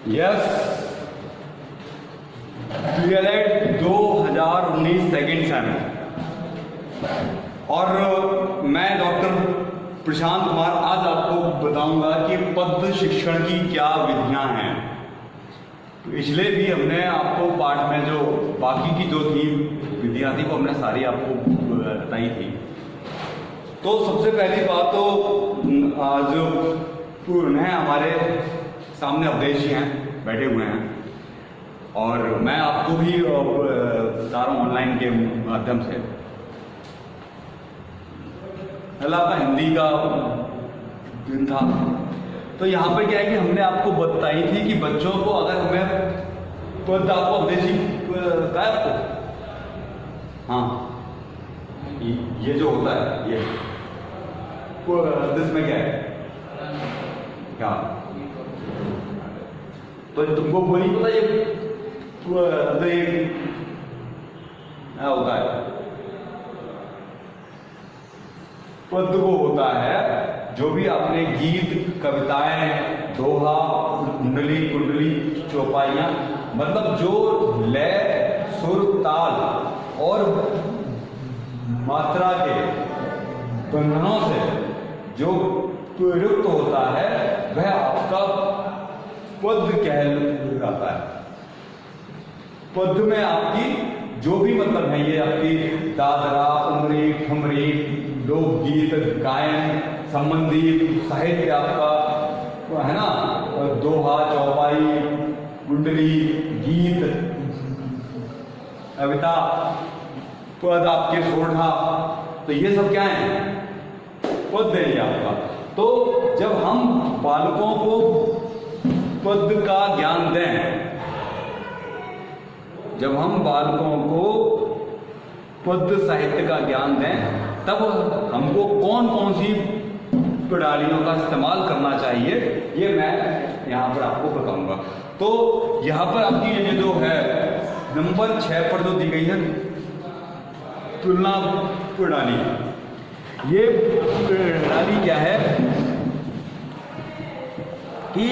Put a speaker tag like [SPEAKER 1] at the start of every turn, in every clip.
[SPEAKER 1] Yes, DElEd 2019 second same. और मैं doctor Prashant Kumar आज आपको बताऊंगा कि पद शिक्षण की क्या विधियां हैं। पिछले भी हमने आपको पाठ में जो बाकी की जो थी विधियां थी वो हमने सारी आपको बताई थी। तो सबसे पहली बात तो आज पूर्ण है, हमारे सामने अवधेश जी हैं, बैठे हुए हैं, और मैं आपको भी बता रहा हूँ ऑनलाइन के माध्यम से। कल आपका हिंदी का दिन था, तो यहाँ पर क्या है कि हमने आपको बताई थी कि बच्चों को अगर हमें पद आपको अवधेश जी बताया आपको, हाँ ये जो होता है ये इसमें क्या है क्या, तो तुमको वो नहीं पता ये क्या होता है? पद वो होता है जो भी आपने गीत, कविताएं, दोहा, कुंडली चौपाइयां, मतलब जो लय, सुर, ताल और मात्रा के बंधनों से जो प्रयुक्त होता है वह आपका पद कहलाता है। पद में आपकी जो भी मतलब है, ये आपकी दादरा, उमरी, ठुमरी, लोकगीत, गायन संबंधी साहित्य आपका है ना, दोहा, चौपाई, कुंडली, गीत, कविता, पद आपके सोढ़ा, तो ये सब क्या है? पद है आपका। तो जब हम बालकों को पद का ज्ञान दें, जब हम बालकों को पद साहित्य का ज्ञान दें, तब हमको कौन कौन सी प्रणालियों का इस्तेमाल करना चाहिए ये मैं यहाँ पर आपको बताऊंगा। तो यहाँ पर आपकी ये जो है नंबर 6 पर जो दी गई है तुलना प्रणाली, ये प्रणाली क्या है कि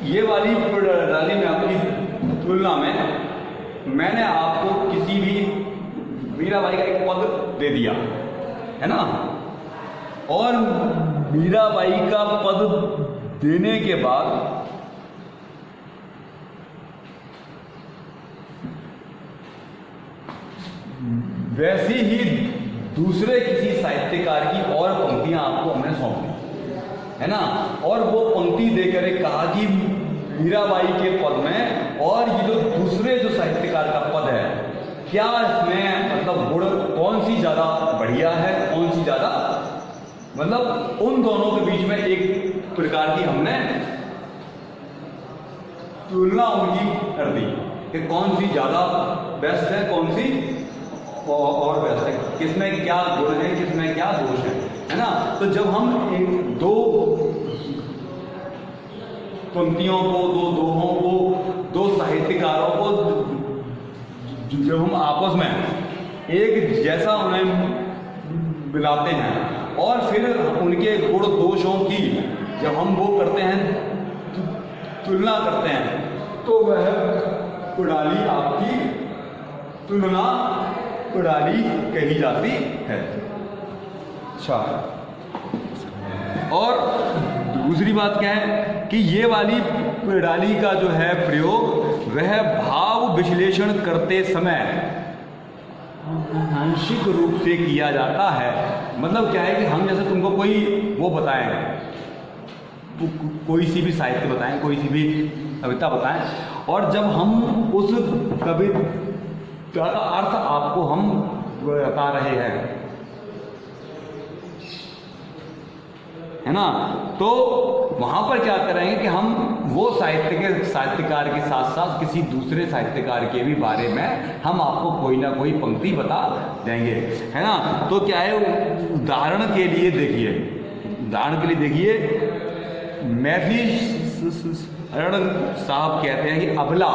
[SPEAKER 1] ये वाली प्रणाली में आपकी तुलना में मैंने आपको किसी भी मीराबाई का एक पद दे दिया है ना, और मीराबाई का पद देने के बाद वैसी ही दूसरे किसी साहित्यकार की और पंक्तियां आपको हमने सौंप दी है ना, और वो पंक्ति देकर कहा कि मीराबाई के पद में और ये जो दूसरे जो साहित्यकार का पद है, क्या इसमें मतलब गुण कौन सी ज्यादा बढ़िया है, कौन सी ज्यादा, मतलब उन दोनों के बीच में एक प्रकार की हमने तुलना उनकी कर दी कि कौन सी ज्यादा बेस्ट है, कौन सी और बेस्ट है, किसमें क्या गुण है, किसमें क्या दोष है ना। तो जब हम इन दो पंक्तियों को, दो दोहों को, दो साहित्यकारों को जब हम आपस में एक जैसा उन्हें मिलाते हैं और फिर उनके गुण दोषों की जब हम वो करते हैं, तुलना करते हैं, तो वह प्रणाली आपकी तुलना प्रणाली कही जाती है। अच्छा, और दूसरी बात क्या है कि ये वाली प्रणाली का जो है प्रयोग वह भाव विश्लेषण करते समय आंशिक रूप से किया जाता है। मतलब क्या है कि हम जैसे तुमको कोई वो बताएं, कोई सी भी साहित्य बताएं, कोई सी भी कविता बताएं, और जब हम उस कविता का अर्थ आपको हम बता रहे हैं है ना, तो वहां पर क्या करेंगे कि हम वो साहित्यकार के साथ साथ किसी दूसरे साहित्यकार के भी बारे में हम आपको कोई ना कोई पंक्ति बता देंगे है ना। तो क्या है, उदाहरण के लिए देखिए मैथिली साहब कहते हैं कि अबला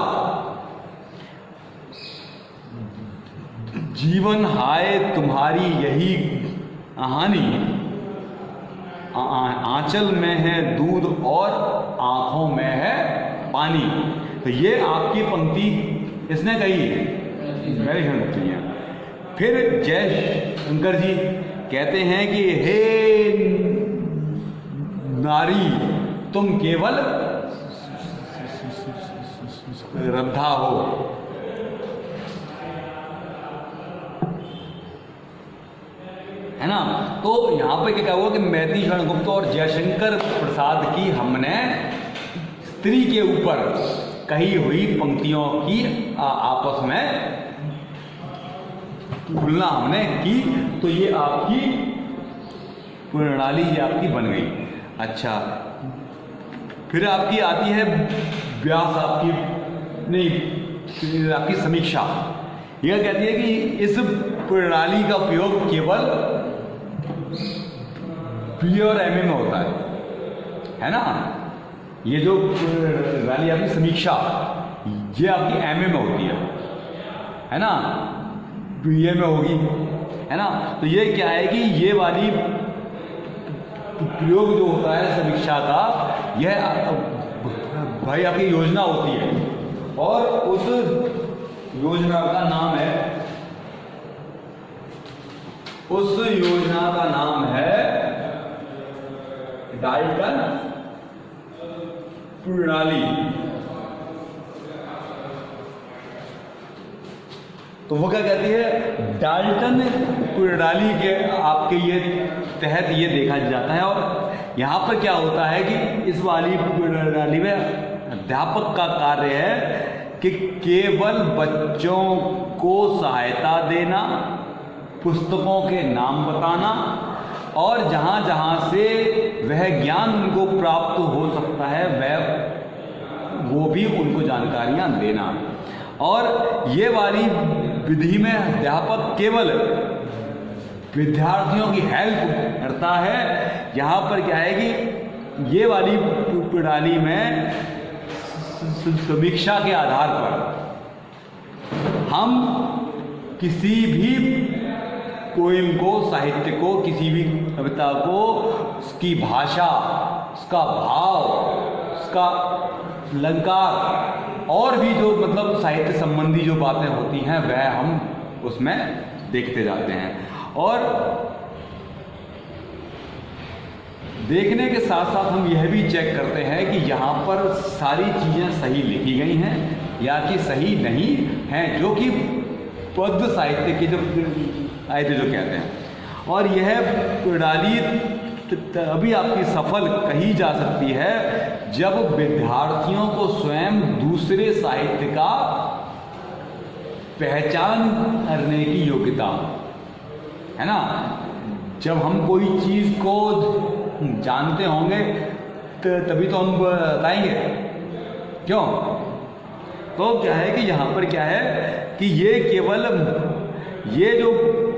[SPEAKER 1] जीवन हाय तुम्हारी यही कहानी, आंचल में है दूध और आंखों में है पानी। तो ये आपकी पंक्ति इसने कही है, मेरी पंक्ति है। फिर जय शंकर जी कहते हैं कि हे नारी तुम केवल श्रद्धा हो। है ना। तो यहाँ पे क्या हुआ कि मैथिली शरण गुप्त और जयशंकर प्रसाद की हमने स्त्री के ऊपर कही हुई पंक्तियों की आपस में तुलना हमने की, तो ये आपकी प्रणाली ये आपकी बन गई। अच्छा, फिर आपकी आती है व्यास आपकी नहीं आपकी समीक्षा। यह कहती है कि इस प्रणाली का उपयोग केवल बी और एमए में होता है ना। ये जो प्रणाली आपकी समीक्षा ये आपकी एमए में होती है ना, बीए में होगी, है ना। तो ये क्या है कि ये वाली प्रयोग जो होता है समीक्षा का, यह भाई आपकी योजना होती है और उस योजना का नाम है, उस योजना का नाम है डाल्टन प्रणाली। तो वो क्या कहती है, डाल्टन प्रणाली के आपके ये तहत ये देखा जाता है। और यहाँ पर क्या होता है कि इस वाली प्रणाली में अध्यापक का कार्य है कि केवल बच्चों को सहायता देना, पुस्तकों के नाम बताना और जहाँ जहाँ से वह ज्ञान उनको प्राप्त हो सकता है वो भी उनको जानकारियाँ देना। और ये वाली विधि में अध्यापक केवल विद्यार्थियों की हेल्प करता है। यहाँ पर क्या है कि ये वाली प्रणाली में समीक्षा के आधार पर हम किसी भी पोएम को, साहित्य को, किसी भी कविता को, उसकी भाषा, उसका भाव, उसका अलंकार और भी जो मतलब साहित्य संबंधी जो बातें होती हैं वह हम उसमें देखते जाते हैं। और देखने के साथ साथ हम यह भी चेक करते हैं कि यहाँ पर सारी चीज़ें सही लिखी गई हैं या कि सही नहीं हैं, जो कि पद्य साहित्य के जो साहित्य जो कहते हैं। और यह प्रणाली अभी आपकी सफल कही जा सकती है जब विद्यार्थियों को स्वयं दूसरे साहित्य का पहचान करने की योग्यता, है ना। जब हम कोई चीज़ को जानते होंगे तभी तो हम बताएंगे, क्यों। तो क्या है कि यहाँ पर क्या है कि ये केवल ये जो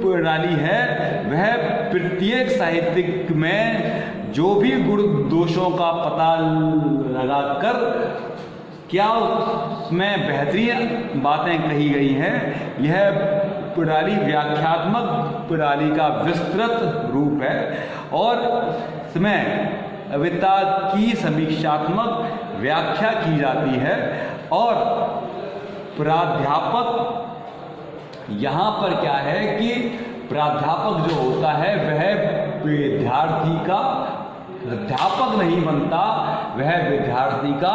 [SPEAKER 1] प्रणाली है वह प्रत्येक साहित्यिक में जो भी गुण दोषों का पता लगाकर क्या उसमें बेहतरीन बातें कही गई हैं, यह प्रणाली व्याख्यात्मक प्रणाली का विस्तृत रूप है। और इसमें कविता की समीक्षात्मक व्याख्या की जाती है। और प्राध्यापक यहाँ पर क्या है कि प्राध्यापक जो होता है वह विद्यार्थी का अध्यापक नहीं बनता, वह विद्यार्थी का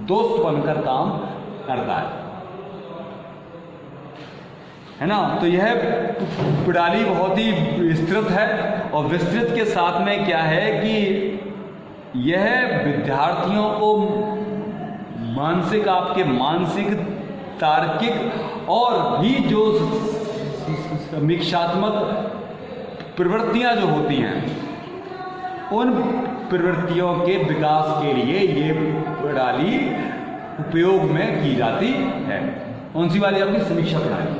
[SPEAKER 1] दोस्त बनकर काम करता है ना। तो यह प्रणाली बहुत ही विस्तृत है। और विस्तृत के साथ में क्या है कि यह विद्यार्थियों को मानसिक, आपके मानसिक, तार्किक और भी जो समीक्षात्मक प्रवृत्तियां जो होती हैं उन प्रवृत्तियों के विकास के लिए ये प्रणाली उपयोग में की जाती है। कौन सी वाली आपकी समीक्षा प्रणाली,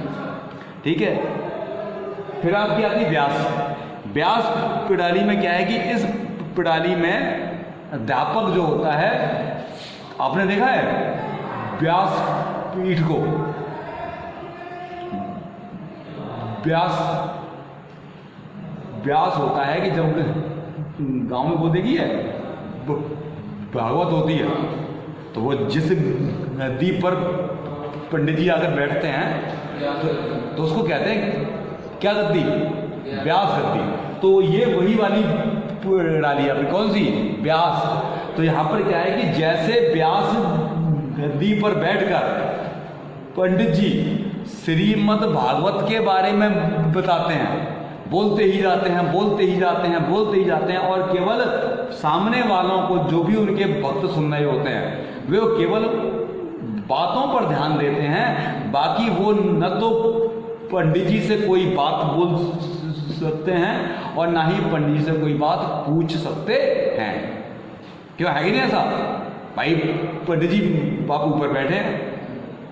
[SPEAKER 1] ठीक है। फिर आपकी आती व्यास प्रणाली में क्या है कि इस प्रणाली में अध्यापक जो होता है, आपने देखा है व्यास पीठ को, व्यास होता है कि जब गांव में वो देखी है भागवत होती है तो वो जिस नदी पर पंडित जी आकर बैठते हैं तो उसको कहते हैं क्या गद्दी? व्यास गद्दी। तो ये वही वाली प्रणाली है, कौन सी? व्यास। तो यहाँ पर क्या है कि जैसे व्यास गद्दी पर बैठकर पंडित जी श्रीमद् भागवत के बारे में बताते हैं, बोलते ही जाते हैं, बोलते ही जाते हैं, बोलते ही जाते हैं, और केवल सामने वालों को, जो भी उनके भक्त सुन रहे होते हैं, वे केवल बातों पर ध्यान देते हैं। बाकी वो न तो पंडित जी से कोई बात बोल सकते हैं और ना ही पंडित जी से कोई बात पूछ सकते हैं। क्यों, है कि नहीं ऐसा? भाई पंडित जी बाप ऊपर बैठे हैं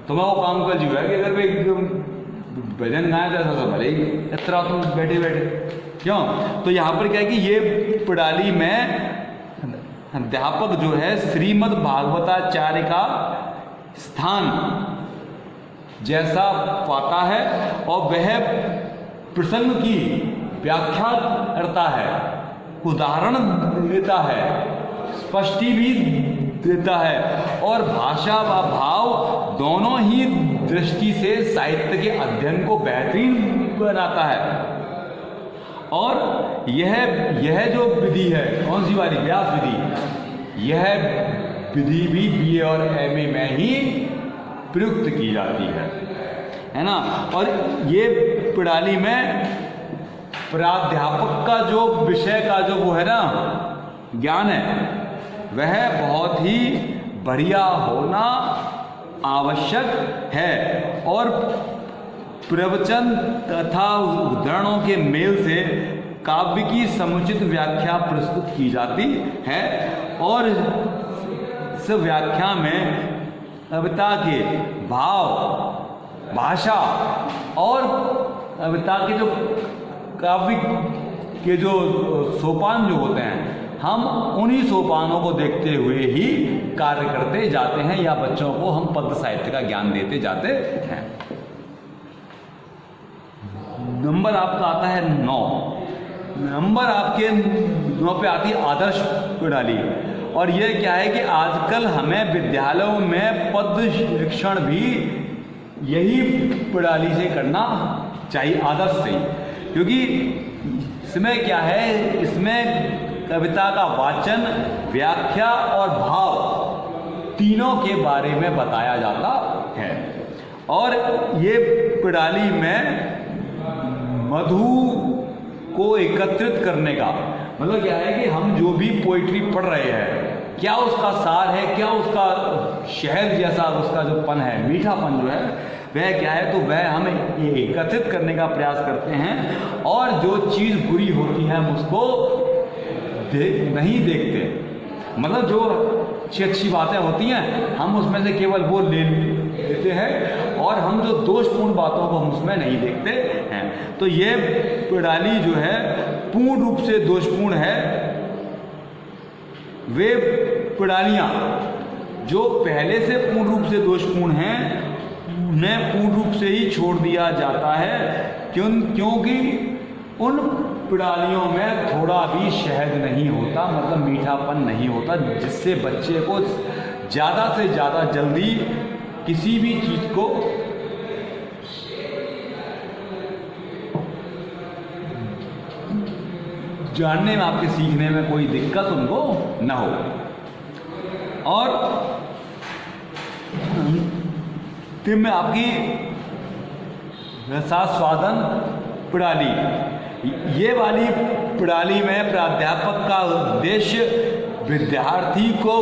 [SPEAKER 1] तो मैं वो काम कर जो है कि अगर वे भजन गाए तो ऐसा भले ही इतना तुम बैठे बैठे क्यों। तो यहाँ पर क्या है कि ये प्रणाली में अध्यापक जो है श्रीमद् भागवताचार्य का स्थान जैसा पाता है और वह प्रसंग की व्याख्या करता है, उदाहरण देता है, स्पष्टि भी देता है, और भाषा व भाव दोनों ही दृष्टि से साहित्य के अध्ययन को बेहतरीन बनाता है। और यह जो विधि है, कौन सी वाली? व्यास विधि। यह विधि भी बीए और एमए में ही प्रयुक्त की जाती है ना। और ये प्रणाली में प्राध्यापक का जो विषय का जो वो है ना ज्ञान है, वह बहुत ही बढ़िया होना आवश्यक है, और प्रवचन तथा उद्धरणों के मेल से काव्य की समुचित व्याख्या प्रस्तुत की जाती है, और इस व्याख्या में कविता के भाव, भाषा और कविता के जो काव्य के जो सोपान जो होते हैं, हम उन्हीं सोपानों को देखते हुए ही कार्य करते जाते हैं, या बच्चों को हम पद्य साहित्य का ज्ञान देते जाते हैं। नंबर आपका आता है 9। नंबर आपके 9 पे आती है आदर्श प्रणाली। और ये क्या है कि आजकल हमें विद्यालयों में पद्य शिक्षण भी यही प्रणाली से करना चाहिए, आदर्श से, क्योंकि इसमें क्या है, इसमें कविता का वाचन, व्याख्या और भाव तीनों के बारे में बताया जाता है। और ये प्रणाली में मधु को एकत्रित करने का मतलब क्या है कि हम जो भी पोइट्री पढ़ रहे हैं, क्या उसका सार है, क्या उसका शहद जैसा उसका जो पन है, मीठापन जो है वह क्या है, तो वह हम एकत्रित करने का प्रयास करते हैं। और जो चीज़ बुरी होती है हम उसको नहीं देखते, मतलब जो अच्छी बातें होती हैं हम उसमें से केवल वो ले लेते हैं, और हम जो दोषपूर्ण बातों को हम उसमें नहीं देखते हैं। तो ये प्रणाली जो है पूर्ण रूप से दोषपूर्ण है। वे प्रणालियाँ जो पहले से पूर्ण रूप से दोषपूर्ण हैं उन्हें पूर्ण रूप से ही छोड़ दिया जाता है, क्योंकि उन प्रणालियों में थोड़ा भी शहद नहीं होता, मतलब मीठापन नहीं होता, जिससे बच्चे को ज़्यादा से ज़्यादा जल्दी किसी भी चीज़ को जानने में, आपके सीखने में कोई दिक्कत उनको न हो। और फिर में आपकी रसास्वादन प्रणाली, ये वाली प्रणाली में प्राध्यापक का उद्देश्य विद्यार्थी को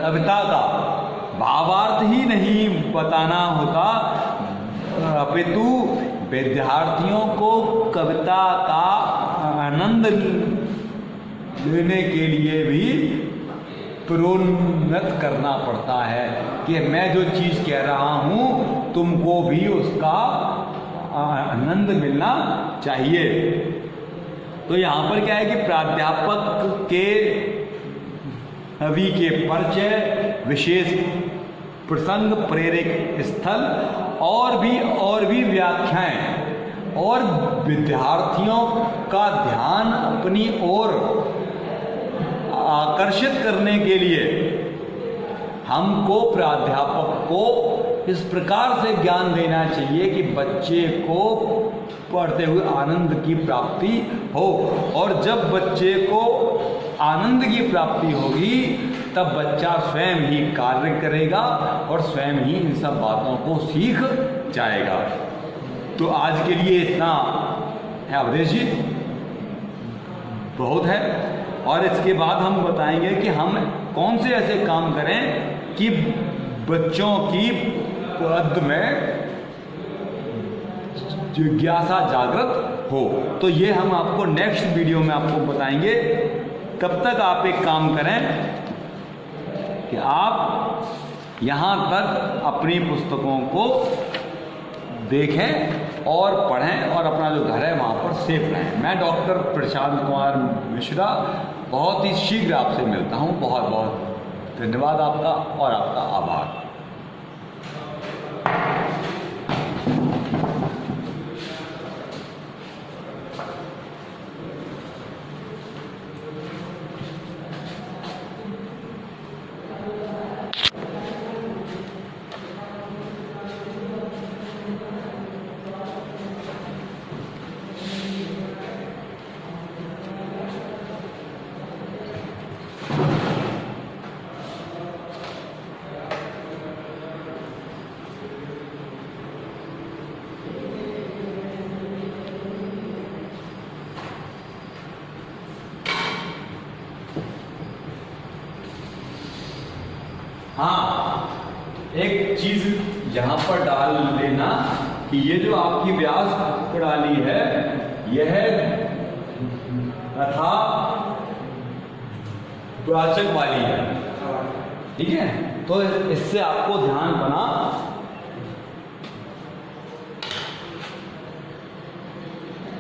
[SPEAKER 1] कविता का भावार्थ ही नहीं बताना होता, अपितु विद्यार्थियों को कविता का आनंद लेने के लिए भी प्रोन्नत करना पड़ता है कि मैं जो चीज़ कह रहा हूँ तुमको भी उसका आनंद मिलना चाहिए। तो यहाँ पर क्या है कि प्राध्यापक के कवि के परिचय, विशेष प्रसंग, प्रेरक स्थल और भी व्याख्याएं और विद्यार्थियों का ध्यान अपनी ओर आकर्षित करने के लिए हमको प्राध्यापक को इस प्रकार से ज्ञान देना चाहिए कि बच्चे को पढ़ते हुए आनंद की प्राप्ति हो। और जब बच्चे को आनंद की प्राप्ति होगी तब बच्चा स्वयं ही कार्य करेगा और स्वयं ही इन सब बातों को सीख जाएगा। तो आज के लिए इतना है अवधेश जी, बहुत है। और इसके बाद हम बताएंगे कि हम कौन से ऐसे काम करें कि बच्चों की पद में जिज्ञासा जागृत हो। तो ये हम आपको नेक्स्ट वीडियो में आपको बताएंगे। तब तक आप एक काम करें कि आप यहाँ तक अपनी पुस्तकों को देखें और पढ़ें और अपना जो घर है वहाँ पर सेफ रहें। मैं डॉक्टर प्रशांत कुमार मिश्रा बहुत ही शीघ्र आपसे मिलता हूँ। बहुत बहुत धन्यवाद आपका और आपका आभार। हाँ, एक चीज यहाँ पर डाल लेना कि ये जो आपकी व्यास प्रणाली है यह तथा प्राचक वाली है, ठीक है। तो इससे आपको ध्यान बना